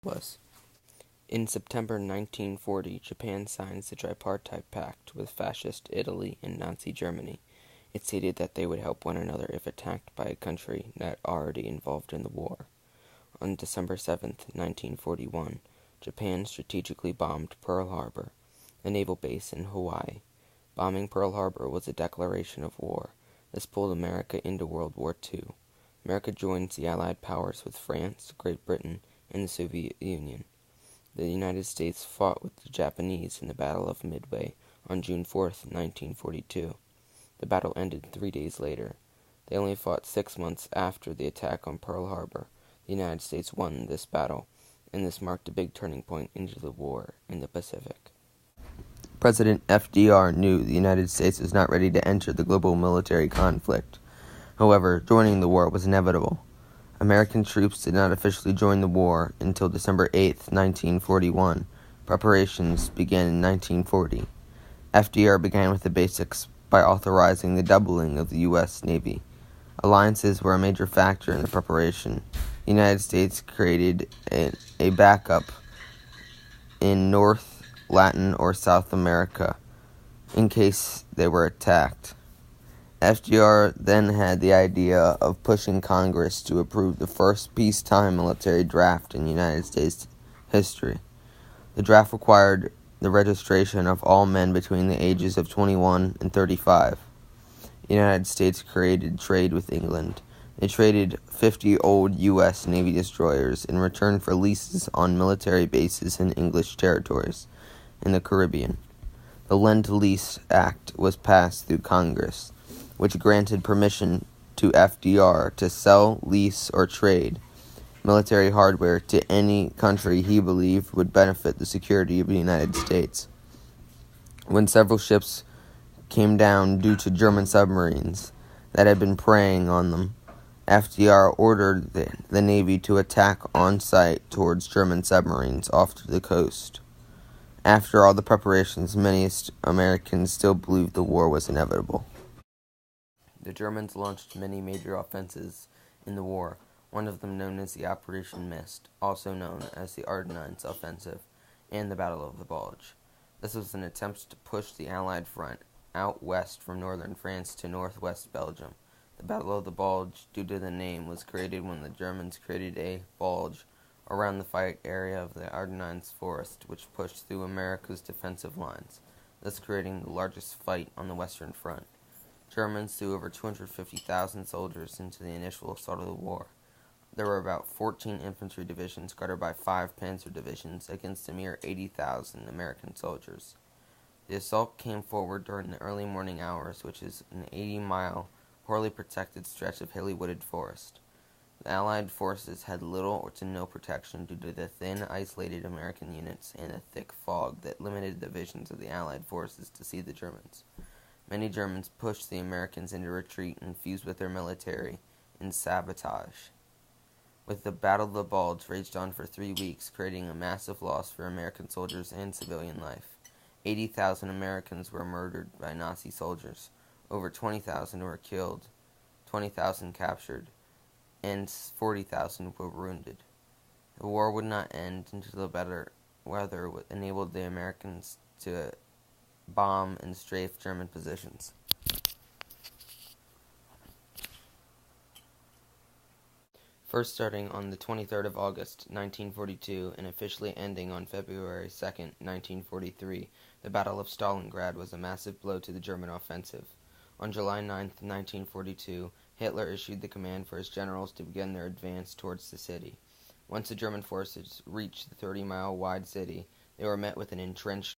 was. In September 1940, Japan signs the Tripartite Pact with Fascist Italy and Nazi Germany. It stated that they would help one another if attacked by a country not already involved in the war. On December 7, 1941, Japan strategically bombed Pearl Harbor, a naval base in Hawaii. Bombing Pearl Harbor was a declaration of war. This pulled America into World War II. America joins the Allied powers with France, Great Britain, and the Soviet Union. The United States fought with the Japanese in the Battle of Midway on June 4, 1942. The battle ended 3 days later. They only fought 6 months after the attack on Pearl Harbor. The United States won this battle, and this marked a big turning point into the war in the Pacific. President FDR knew the United States was not ready to enter the global military conflict. However, joining the war was inevitable. American troops did not officially join the war until December 8, 1941. Preparations began in 1940. FDR began with the basics by authorizing the doubling of the U.S. Navy. Alliances were a major factor in the preparation. The United States created a backup in North, Latin, or South America in case they were attacked. FDR then had the idea of pushing Congress to approve the first peacetime military draft in United States history. The draft required the registration of all men between the ages of 21 and 35. The United States created trade with England. They traded 50 old U.S. Navy destroyers in return for leases on military bases in English territories in the Caribbean. The Lend-Lease Act was passed through Congress, which granted permission to FDR to sell, lease, or trade military hardware to any country he believed would benefit the security of the United States. When several ships came down due to German submarines that had been preying on them, FDR ordered the Navy to attack on sight towards German submarines off to the coast. After all the preparations, many Americans still believed the war was inevitable. The Germans launched many major offenses in the war, one of them known as the Operation Mist, also known as the Ardennes Offensive, and the Battle of the Bulge. This was an attempt to push the Allied front out west from northern France to northwest Belgium. The Battle of the Bulge, due to the name, was created when the Germans created a bulge around the fight area of the Ardennes Forest, which pushed through America's defensive lines, thus creating the largest fight on the Western Front. Germans threw over 250,000 soldiers into the initial assault of the war. There were about 14 infantry divisions guarded by 5 panzer divisions against a mere 80,000 American soldiers. The assault came forward during the early morning hours, which is an 80-mile, poorly protected stretch of hilly wooded forest. The Allied forces had little or to no protection due to the thin, isolated American units and a thick fog that limited the visions of the Allied forces to see the Germans. Many Germans pushed the Americans into retreat and fused with their military in sabotage. With the Battle of the Bulge raged on for 3 weeks, creating a massive loss for American soldiers and civilian life. 80,000 Americans were murdered by Nazi soldiers. Over 20,000 were killed, 20,000 captured, and 40,000 were wounded. The war would not end until the better weather enabled the Americans to bomb and strafe German positions. First starting on the 23rd of August, 1942, and officially ending on February 2nd, 1943, the Battle of Stalingrad was a massive blow to the German offensive. On July 9th, 1942, Hitler issued the command for his generals to begin their advance towards the city. Once the German forces reached the 30-mile wide city, they were met with an entrenched